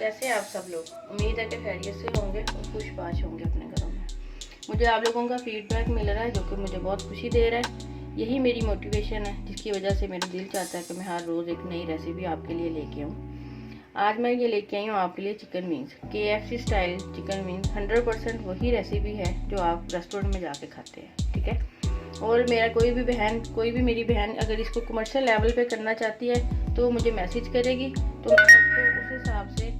कैसे हैं आप सब लोग? उम्मीद है कि खैरियत से होंगे और खुशबाश होंगे अपने घरों में। मुझे आप लोगों का फीडबैक मिल रहा है जो कि मुझे बहुत खुशी दे रहा है। यही मेरी मोटिवेशन है जिसकी वजह से मेरा दिल चाहता है कि मैं हर रोज़ एक नई रेसिपी आपके लिए लेके आऊँ। आज मैं ये लेके आई हूँ आपके लिए chicken wings, KFC style chicken wings. 100% वही रेसिपी है जो आप रेस्टोरेंट में जाके खाते हैं, ठीक है। और मेरा कोई भी मेरी बहन अगर इसको कमर्शियल लेवल पे करना चाहती है तो मुझे मैसेज करेगी, तो मैं उसको उस हिसाब से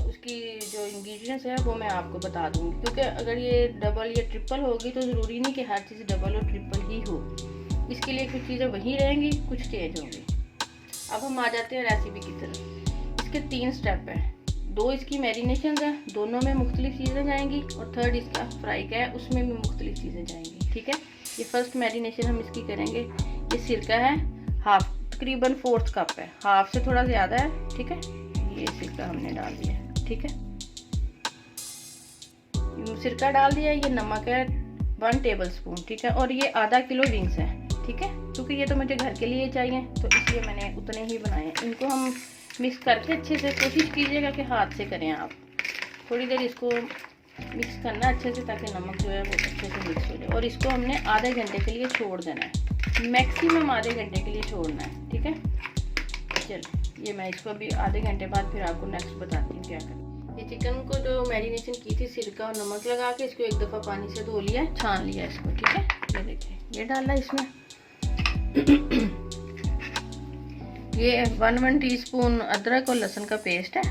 उसकी जो इंग्रेडिएंट्स है वो मैं आपको बता दूंगी। क्योंकि अगर ये डबल या ट्रिपल होगी तो ज़रूरी नहीं कि हर चीज़ डबल और ट्रिपल ही हो। इसके लिए कुछ चीज़ें वही रहेंगी, कुछ चेंज होंगी। अब हम आ जाते हैं रेसिपी की तरफ। इसके 3 स्टेप हैं। 2 इसकी मैरिनेशन है, दोनों में मुख्तलिफ चीज़ें जाएंगी, और 3rd इसका फ्राई का है, उसमें भी मुख्तलिफ चीज़ें जाएंगी, ठीक है। ये फर्स्ट मैरिनेशन हम इसकी करेंगे। ये सिरका है हाफ, तकरीबन 4th कप है, हाफ से थोड़ा ज़्यादा है, ठीक है। ये सिरका हमने डाल दिया है, ठीक है। सिरका डाल दिया। ये नमक है 1 टेबल स्पून, ठीक है। और ये आधा किलो विंग्स है, ठीक है। क्योंकि ये तो मुझे घर के लिए चाहिए तो इसलिए मैंने उतने ही बनाए हैं। इनको हम मिक्स करके अच्छे से, कोशिश कीजिएगा कि हाथ से करें आप। थोड़ी देर इसको मिक्स करना अच्छे से ताकि नमक जो है वो अच्छे से मिक्स हो जाए। और इसको हमने आधे घंटे के लिए छोड़ देना है, मैक्सिमम आधे घंटे के लिए छोड़ना है, ठीक है। चलो ये मैं इसको अभी आधे घंटे बाद फिर आपको नेक्स्ट बताती हूँ क्या करना। ये चिकन को जो मैरिनेशन की थी सिरका और नमक लगा के इसको एक दफ़ा पानी से धो लिया, छान लिया इसको, ठीक है। ये देखिए ये डाला इसमें ये 1 टीस्पून अदरक और लहसुन का पेस्ट है,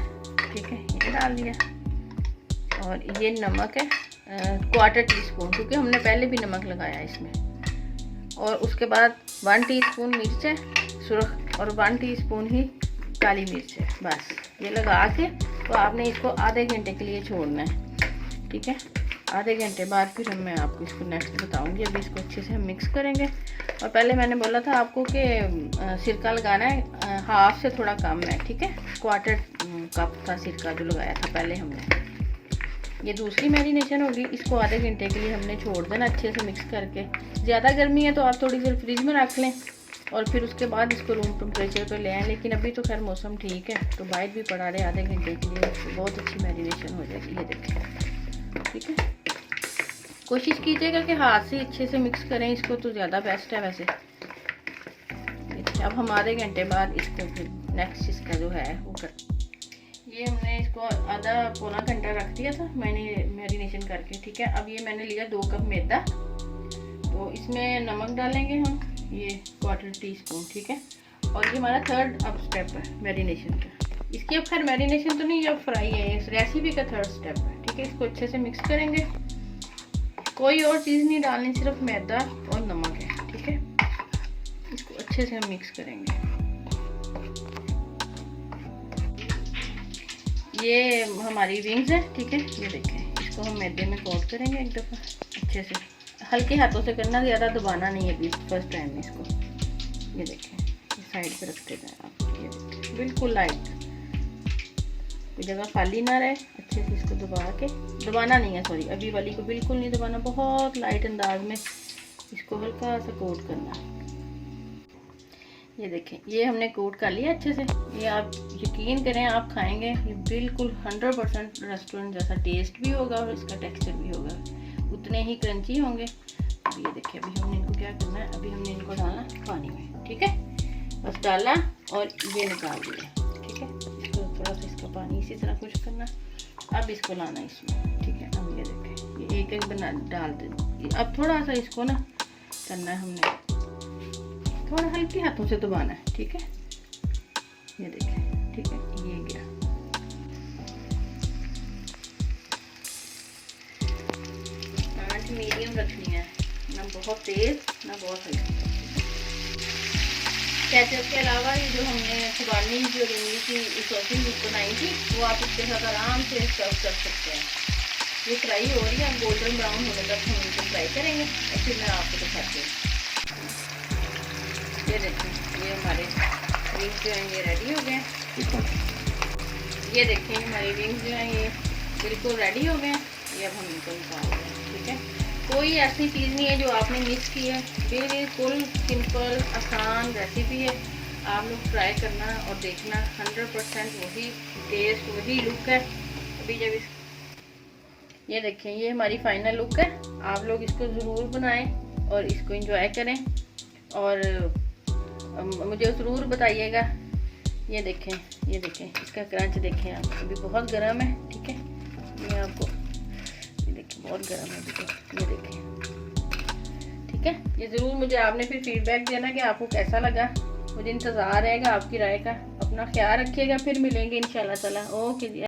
ठीक है। ये डाल दिया। और ये नमक है 1/4 टीस्पून, क्योंकि हमने पहले भी नमक लगाया इसमें। और उसके बाद 1 टीस्पून मिर्च है सुरख और 1 टीस्पून ही काली मिर्च है। बस ये लगा के तो आपने इसको आधे घंटे के लिए छोड़ना है, ठीक है। आधे घंटे बाद फिर मैं आपको इसको नेक्स्ट बताऊंगी। अभी इसको अच्छे से हम मिक्स करेंगे। और पहले मैंने बोला था आपको कि सिरका लगाना है, हाफ से थोड़ा कम है, ठीक है। 1/4 कप था सिरका जो लगाया था पहले हमने। ये दूसरी मैरिनेशन होगी। इसको आधे घंटे के लिए हमने छोड़ देना अच्छे से मिक्स करके। ज़्यादा गर्मी है तो आप थोड़ी देर फ्रिज में रख लें और फिर उसके बाद इसको रूम टेम्परेचर पे ले आएँ। लेकिन अभी तो खैर मौसम ठीक है तो बाहर भी पड़ा रहे आधे घंटे के लिए, बहुत अच्छी मैरिनेशन हो जाएगी। ये देखिए, ठीक है। कोशिश कीजिएगा कि हाथ से अच्छे से मिक्स करें इसको, तो ज़्यादा बेस्ट है वैसे। अब हम आधे घंटे बाद इसको फिर नेक्स्ट इसका जो है वो कर, ये हमने इसको आधा पौना घंटा रख दिया था मैंने मैरिनेशन करके, ठीक है। अब ये मैंने लिया 2 कप मैदा, तो इसमें नमक डालेंगे हम ये 1/4 टीस्पून, ठीक है। और ये हमारा 3rd अब स्टेप है मैरिनेशन का। इसकी अब खैर मैरिनेशन तो नहीं, अब फ्राई है, इस रेसिपी का 3rd स्टेप है, ठीक है। इसको अच्छे से मिक्स करेंगे, कोई और चीज़ नहीं डालनी, सिर्फ मैदा और नमक है, ठीक है। इसको अच्छे से हम मिक्स करेंगे। ये हमारी विंग्स है, ठीक है। ये देखें, इसको हम मैदे में कोट करेंगे एक दफ़ा अच्छे से, हल्के हाथों से करना, ज़्यादा दबाना नहीं है अभी फर्स्ट टाइम इसको। ये देखें, ये साइड पे रखते जाए आप। ये देखें बिल्कुल लाइट, कोई जगह खाली ना रहे, अच्छे से इसको दबा के, दबाना नहीं है, सॉरी अभी वाली को बिल्कुल नहीं दबाना, बहुत लाइट अंदाज में इसको हल्का सा कोट करना। ये देखें, ये हमने कोट कर लिया अच्छे से। ये आप यकीन करें, आप खाएंगे ये बिल्कुल 100% रेस्टोरेंट जैसा टेस्ट भी होगा और इसका टेक्सचर भी होगा, उतने ही क्रंची होंगे। अब ये देखिए, अभी हमने इनको क्या करना है, अभी हमने इनको डालना पानी में, ठीक है। बस डाला और ये निकाल दिया, ठीक है। इसको थोड़ा सा इसका पानी इसी तरह कुछ करना। अब इसको लाना इसमें, ठीक है। अब ये देखें, ये एक एक बना डाल दें। अब थोड़ा सा इसको ना करना है हमने, थोड़ा हल्के हाथों से दबाना है, ठीक है। ये देखें, ठीक है, ये गया। आंच मीडियम रखनी है, ना बहुत तेज ना बहुत हल्की। केचप के अलावा ये जो हमने खुबानी जो रिंगी की सॉसिंग बनाई थी वो आप इसके साथ आराम से सर्व कर सकते हैं। ये फ्राई हो रही है, अब गोल्डन ब्राउन होने तक हम इनको फ्राई करेंगे और फिर मैं आपको दिखाती हूँ। ये देखें, ये हमारे विंग्स जो हैं ये रेडी हो गए हैं। ये देखें, हमारे विंग्स जो हैं ये बिल्कुल रेडी हो गए हैं। ये अब हम इनको निकाल रहे हैं, ठीक है। कोई ऐसी चीज़ नहीं है जो आपने मिस की है, बिल्कुल सिंपल आसान रेसिपी है। आप लोग ट्राई करना और देखना, 100% वही टेस्ट वही लुक है। अभी जब इस ये देखें, ये हमारी फाइनल लुक है। आप लोग इसको ज़रूर बनाएं और इसको एंजॉय करें और मुझे ज़रूर बताइएगा। ये देखें, ये देखें, इसका क्रंच देखें आप। अभी बहुत गर्म है, ठीक है, ये आपको ये देखें बहुत गर्म है अभी तो, ये देखें, ठीक है। ये ज़रूर मुझे आपने फिर फीडबैक देना कि आपको कैसा लगा। मुझे इंतज़ार रहेगा आपकी राय का। अपना ख्याल रखिएगा, फिर मिलेंगे इंशाल्लाह ताला। ओके जी।